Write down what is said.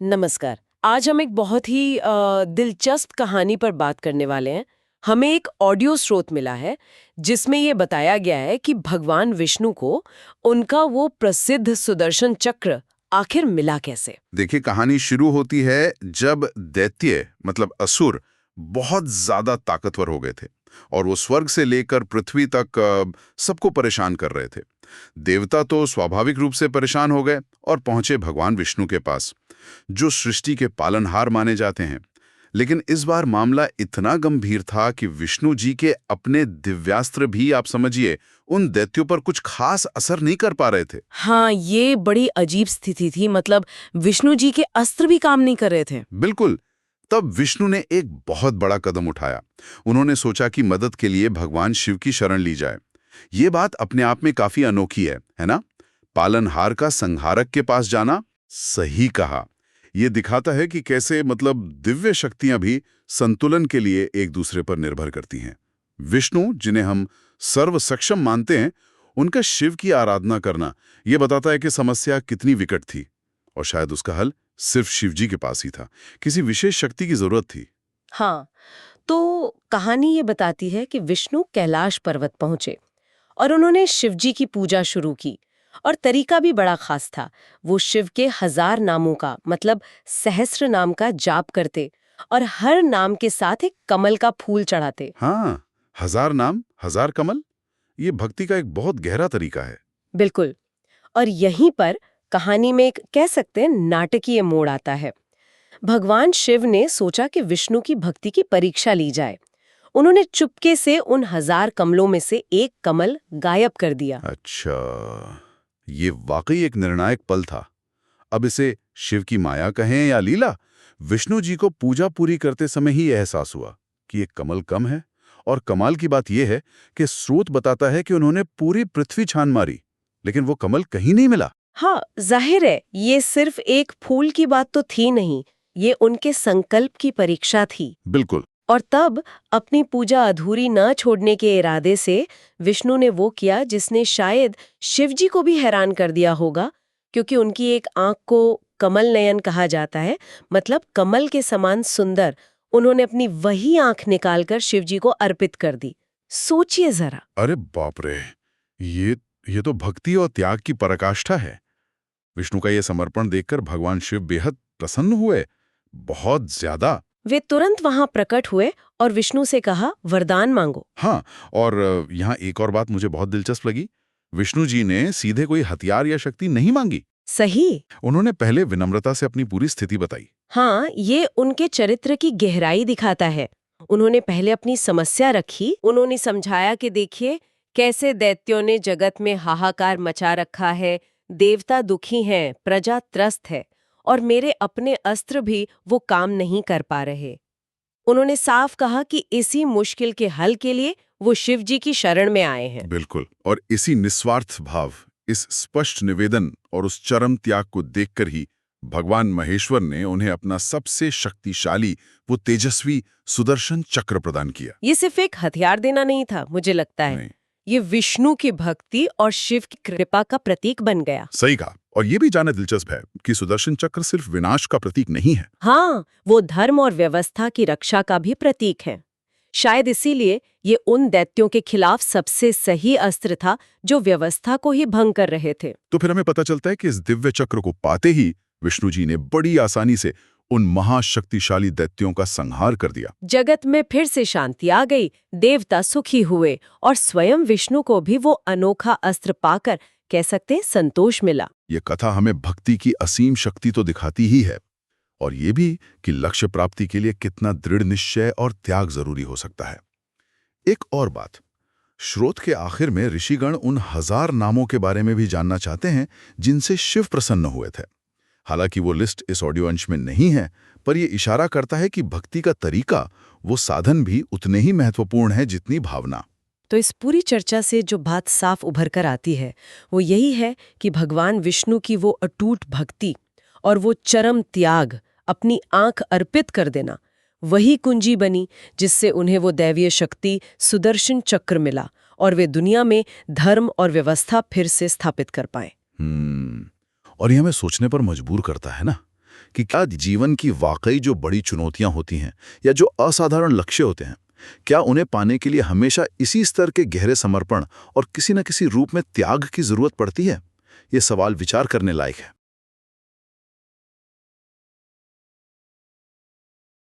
नमस्कार। आज हम एक बहुत ही दिलचस्प कहानी पर बात करने वाले हैं। हमें एक ऑडियो स्रोत मिला है जिसमें ये बताया गया है कि भगवान विष्णु को उनका वो प्रसिद्ध सुदर्शन चक्र आखिर मिला कैसे। देखिए, कहानी शुरू होती है जब दैत्य मतलब असुर बहुत ज्यादा ताकतवर हो गए थे और वो स्वर्ग से लेकर पृथ्वी तक सबको परेशान कर रहे थे। देवता तो स्वाभाविक रूप से परेशान हो गए और पहुंचे भगवान विष्णु के पास, जो सृष्टि के पालनहार माने जाते हैं। लेकिन इस बार मामला इतना गंभीर था कि विष्णु जी के अपने दिव्यास्त्र भी, आप समझिए, उन दैत्यों पर कुछ खास असर नहीं कर पा रहे थे। हाँ, ये बड़ी अजीब स्थिति थी। मतलब विष्णु जी के अस्त्र भी काम नहीं कर रहे थे। बिल्कुल। तब विष्णु ने एक बहुत बड़ा कदम उठाया। उन्होंने सोचा कि मदद के लिए भगवान शिव की शरण ली जाए। ये बात अपने आप में काफी अनोखी है ना? पालनहार का संहारक के पास जाना। सही कहा। ये दिखाता है कि कैसे मतलब दिव्य शक्तियां भी संतुलन के लिए एक दूसरे पर निर्भर करती हैं। विष्णु, जिन्हें हम सर्व सक्षम मानते हैं, उनका शिव की आराधना करना यह बताता है कि समस्या कितनी विकट थी और शायद उसका हल सिर्फ शिवजी के पास ही था। किसी विशेष शक्ति की जरूरत थी। हाँ, तो कहानी ये बताती है कि विष्णु कैलाश पर्वत पहुंचे और उन्होंने शिवजी की पूजा शुरू की। और तरीका भी बड़ा खास था। वो शिव के 1000 नामों का मतलब सहस्र नाम का जाप करते और हर नाम के साथ एक कमल का फूल चढ़ाते। हाँ, 1000 नाम, 1000 कमल, ये भक्ति का एक बहुत गहरा तरीका है। बिल्कुल। और यहीं पर कहानी में एक कह सकते हैं नाटकीय मोड़ आता है। भगवान शिव ने सोचा कि विष्णु की भक्ति की परीक्षा ली जाए। उन्होंने चुपके से उन 1000 कमलों में से एक कमल गायब कर दिया। अच्छा, ये वाकई एक निर्णायक पल था। अब इसे शिव की माया कहें या लीला, विष्णु जी को पूजा पूरी करते समय ही एहसास हुआ कि एक कमल कम है। और कमाल की बात यह है कि स्रोत बताता है कि उन्होंने पूरी पृथ्वी छान मारी, लेकिन वो कमल कहीं नहीं मिला। हाँ, जाहिर है ये सिर्फ एक फूल की बात तो थी नहीं, ये उनके संकल्प की परीक्षा थी। बिल्कुल। और तब अपनी पूजा अधूरी न छोड़ने के इरादे से विष्णु ने वो किया जिसने शायद शिवजी को भी हैरान कर दिया होगा, क्योंकि उनकी एक आंख को कमल नयन कहा जाता है, मतलब कमल के समान सुंदर। उन्होंने अपनी वही आंख निकालकर शिवजी को अर्पित कर दी। सोचिए जरा। अरे बाप रे, ये तो भक्ति और त्याग की पराकाष्ठा है। विष्णु का ये समर्पण देखकर भगवान शिव बेहद प्रसन्न हुए, बहुत ज्यादा। वे तुरंत वहां प्रकट हुए और विष्णु से कहा, वरदान मांगो। हाँ, और यहाँ एक और बात मुझे बहुत दिलचस्प लगी। विष्णु जी ने सीधे कोई हथियार या शक्ति नहीं मांगी। सही। उन्होंने पहले विनम्रता से अपनी पूरी स्थिति बताई। हाँ, ये उनके चरित्र की गहराई दिखाता है। उन्होंने पहले अपनी समस्या रखी। उन्होंने समझाया कि देखिए कैसे दैत्यों ने जगत में हाहाकार मचा रखा है, देवता दुखी हैं, प्रजा त्रस्त है और मेरे अपने अस्त्र भी वो काम नहीं कर पा रहे। उन्होंने साफ कहा कि इसी मुश्किल के हल के लिए वो शिव जी की शरण में आए हैं। बिल्कुल। और इसी निस्वार्थ भाव, इस स्पष्ट निवेदन और उस चरम त्याग को देखकर ही भगवान महेश्वर ने उन्हें अपना सबसे शक्तिशाली, वो तेजस्वी सुदर्शन चक्र प्रदान किया। ये सिर्फ एक हथियार देना नहीं था, मुझे लगता है नहीं। ये विष्णु की भक्ति और शिव की कृपा का प्रतीक बन गया। सही कहा। और ये भी जानना दिलचस्प है कि सुदर्शन चक्र सिर्फ विनाश का प्रतीक नहीं है। हाँ, वो धर्म और व्यवस्था की रक्षा का भी प्रतीक है। शायद इसीलिए ये उन दैत्यों के खिलाफ सबसे सही अस्त्र था जो व्यवस्था को ही भंग कर रहे थे। तो फिर हमें पता चलता है कि इस दिव्य चक्र को पाते ही विष्णु जी ने बड़ी आसानी से उन महाशक्तिशाली दैत्यों का संहार कर दिया। जगत में फिर से शांति आ गई, देवता सुखी हुए और स्वयं विष्णु को भी वो अनोखा अस्त्र पाकर कह सकते संतोष मिला। ये कथा हमें भक्ति की असीम शक्ति तो दिखाती ही है, और ये भी कि लक्ष्य प्राप्ति के लिए कितना दृढ़ निश्चय और त्याग जरूरी हो सकता है। एक और बात, श्रोत के आखिर में ऋषिगण उन 1000 नामों के बारे में भी जानना चाहते हैं जिनसे शिव प्रसन्न हुए थे। हालांकि वो लिस्ट इस ऑडियो अंश में नहीं है, पर यह इशारा करता है कि भक्ति का तरीका, वो साधन भी उतने ही महत्वपूर्ण है जितनी भावना। तो इस पूरी चर्चा से जो बात साफ उभर कर आती है वो यही है कि भगवान विष्णु की वो अटूट भक्ति और वो चरम त्याग, अपनी आंख अर्पित कर देना, वही कुंजी बनी जिससे उन्हें वो दैवीय शक्ति सुदर्शन चक्र मिला और वे दुनिया में धर्म और व्यवस्था फिर से स्थापित कर पाए। और यह हमें सोचने पर मजबूर करता है ना, कि क्या जीवन की वाकई जो बड़ी चुनौतियां होती हैं या जो असाधारण लक्ष्य होते हैं, क्या उन्हें पाने के लिए हमेशा इसी स्तर के गहरे समर्पण और किसी न किसी रूप में त्याग की जरूरत पड़ती है? ये सवाल विचार करने लायक है।